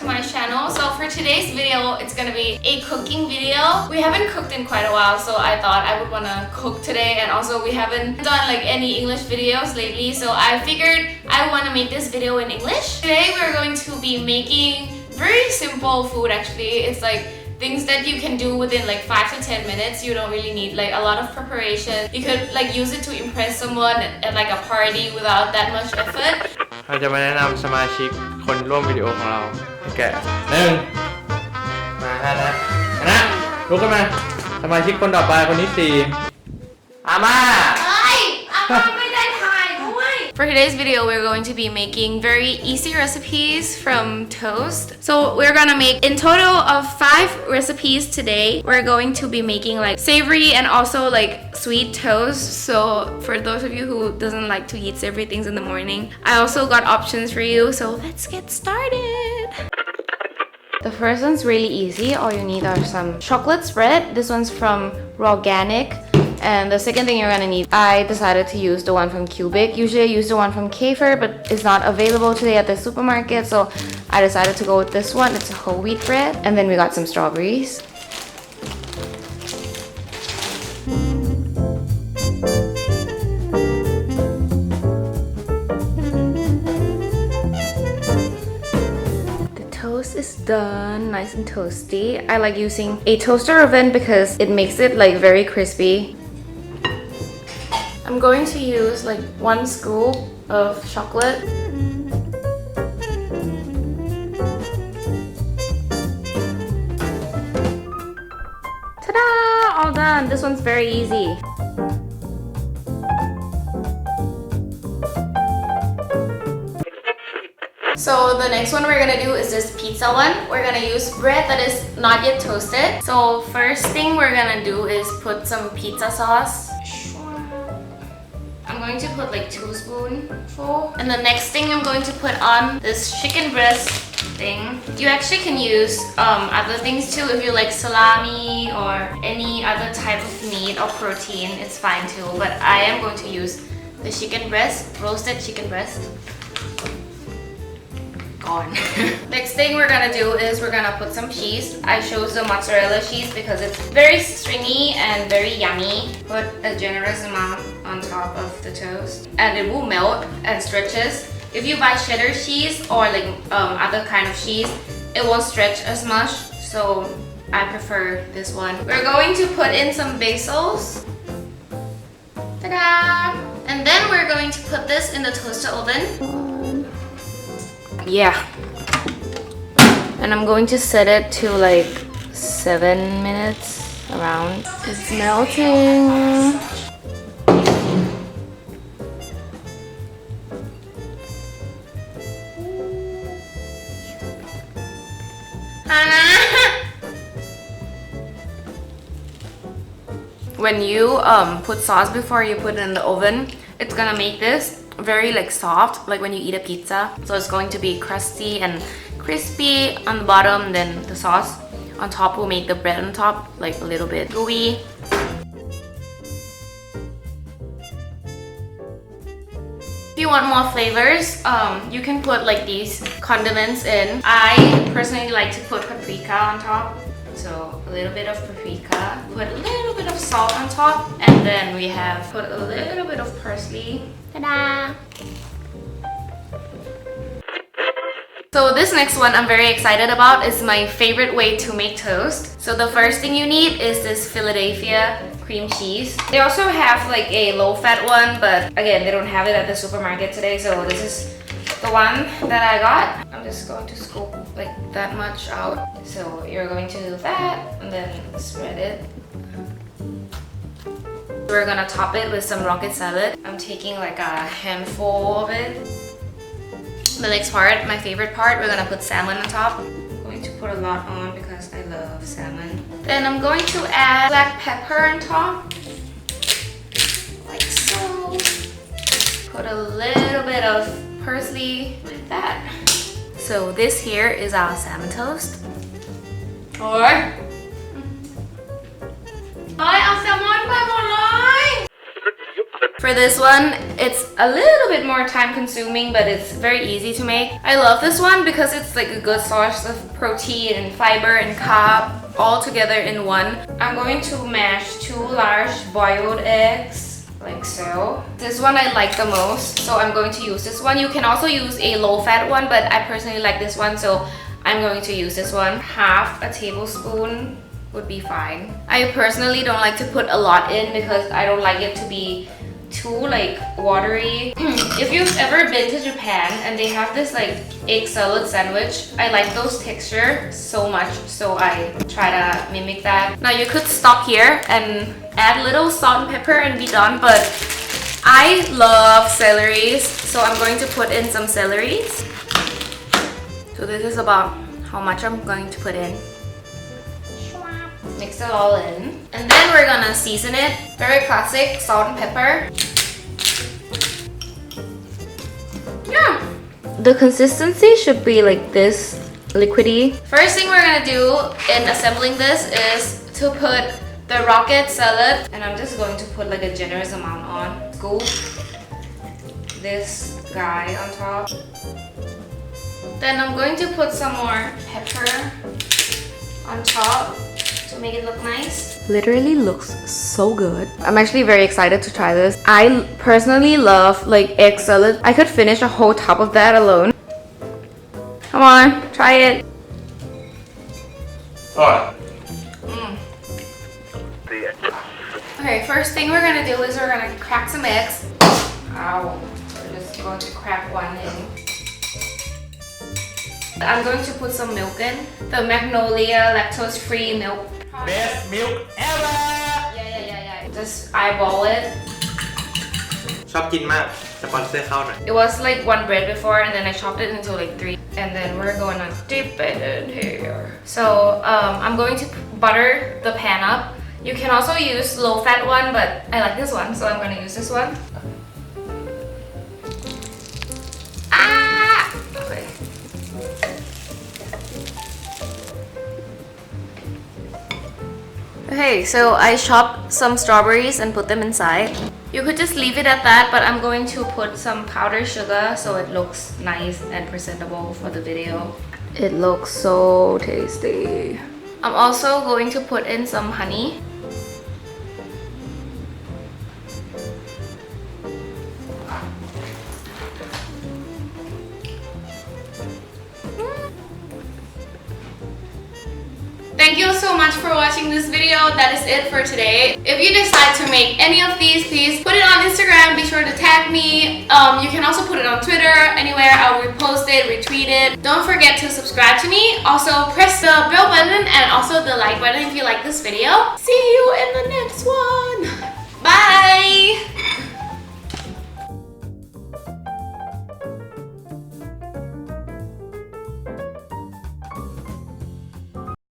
to my channel. So for today's video, it's gonna be a cooking video. We haven't cooked in quite a while, so I thought I would wanna cook today, and also we haven't done like any English videos lately, so I figured I wanna make this video in English. Today we're going to be making very simple food actually. It's like things that you can do within like 5 to 10 minutes. You don't really need like a lot of preparation. You could like use it to impress someone at like a party without that much effort. เราจะมาแนะนำสมาชิกคนร่วมวิดีโอของเราแกะหนึ่งมานะลุกขึ้นมาสมาชิกคนต่อไปคนที่สี่อาม่า For today's video, we're going to be making very easy recipes from toast. So we're gonna make in total of 5 recipes today. We're going to be making like savory and also like sweet toast. So for those of you who doesn't like to eat savory things in the morning, I also got options for you. So let's get started. The first one's really easy. All you need are some chocolate spread. This one's from Organic. And the second thing you're gonna need, I decided to use the one from Cubic. Usually I use the one from Kefir, but it's not available today at the supermarket, so I decided to go with this one. It's a whole wheat bread. And then we got some strawberries. The toast is done, nice and toasty. I like using a toaster oven because it makes it like very crispy. I'm going to use like 1 scoop of chocolate. Ta-da! All done. This one's very easy. So the next one we're gonna do is this pizza one. We're gonna use bread that is not yet toasted. So first thing we're gonna do is put some pizza sauce. I'm going to put like 2 spoonfuls. And the next thing I'm going to put on this chicken breast thing. You actually can use other things too. If you like salami or any other type of meat or protein, it's fine too. But I am going to use the chicken breast, roasted chicken breast. Gone. Next thing we're gonna do is we're gonna put some cheese. I chose the mozzarella cheese because it's very stringy and very yummy. Put a generous amount on top of the toast and it will melt and stretches. If you buy cheddar cheese or like other kind of cheese, it won't stretch as much, so I prefer this one. We're going to put in some basils. Ta-da! And then we're going to put this in the toaster oven. Yeah, and I'm going to set it to like 7 minutes around. It's melting. When you put sauce before you put it in the oven, it's gonna make this very like soft, like when you eat a pizza. So it's going to be crusty and crispy on the bottom, then the sauce on top will make the bread on top like a little bit gooey. If you want more flavors, you can put like these condiments in. I personally like to put paprika on top. So a little bit of paprika, put a little bit of salt on top, and then we have put a little bit of parsley. Ta-da! So this next one I'm very excited about. Is my favorite way to make toast. So the first thing you need is this Philadelphia cream cheese. They also have like a low-fat one, but again, they don't have it at the supermarket today, so this is the one that I got. I'm just going to scoop like that much out. So you're going to do that and then spread it. We're gonna top it with some rocket salad. I'm taking like a handful of it. The next part, my favorite part, we're gonna put salmon on top. I'm going to put a lot on because I love salmon. Then I'm going to add black pepper on top. Like so. Put a little bit of parsley like that. So this here is our salmon toast. Orเอาแซลมอนไปหมดเลย For this one, it's a little bit more time consuming, but it's very easy to make. I love this one because it's like a good source of protein and fiber and carb all together in one. I'm going to mash 2 large boiled eggs, like so. This one I like the most, so I'm going to use this one. You can also use a low-fat one, but I personally like this one, so I'm going to use this one. Half a tablespoon would be fine. I personally don't like to put a lot in because I don't like it to be too like watery. If you've ever been to Japan and they have this like egg salad sandwich, I like those texture so much, so I try to mimic that. Now you could stop here and add little salt and pepper and be done, but I love celeries, so I'm going to put in some celeries. So this is about how much I'm going to put in. Mix it all in. And then we're gonna season it. Very classic, salt and pepper. Yeah. The consistency should be like this, liquidy. First thing we're gonna do in assembling this is to put the rocket salad. And I'm just going to put like a generous amount on. Scoop this guy on top. Then I'm going to put some more pepper on top to make it look nice. Literally looks so good. I'm actually very excited to try this. I personally love like egg salad. I could finish a whole tub of that alone. Come on, try it. Alright. Okay, first thing we're gonna do is we're gonna crack some eggs. Ow. We're just going to crack one in. I'm going to put some milk in. The Magnolia lactose-free milk. Best milk ever. Yeah. Just eyeball it. ชอบกินมากสปอนเซอร์เข้าหน่อย It was like 1 bread before, and then I chopped it into like 3. And then we're gonna dip it in here. So I'm going to butter the pan up. You can also use low-fat one, but I like this one, so I'm gonna use this one. Okay. Okay, so I chopped some strawberries and put them inside. You could just leave it at that, but I'm going to put some powdered sugar so it looks nice and presentable for the video. It looks so tasty. I'm also going to put in some honey. Thank you so much for watching this video. That is it for today. If you decide to make any of these, please put it on Instagram. Be sure to tag me. You can also put it on Twitter. Anywhere, I'll repost it, retweet it. Don't forget to subscribe to me. Also, press the bell button and also the like button if you like this video. See you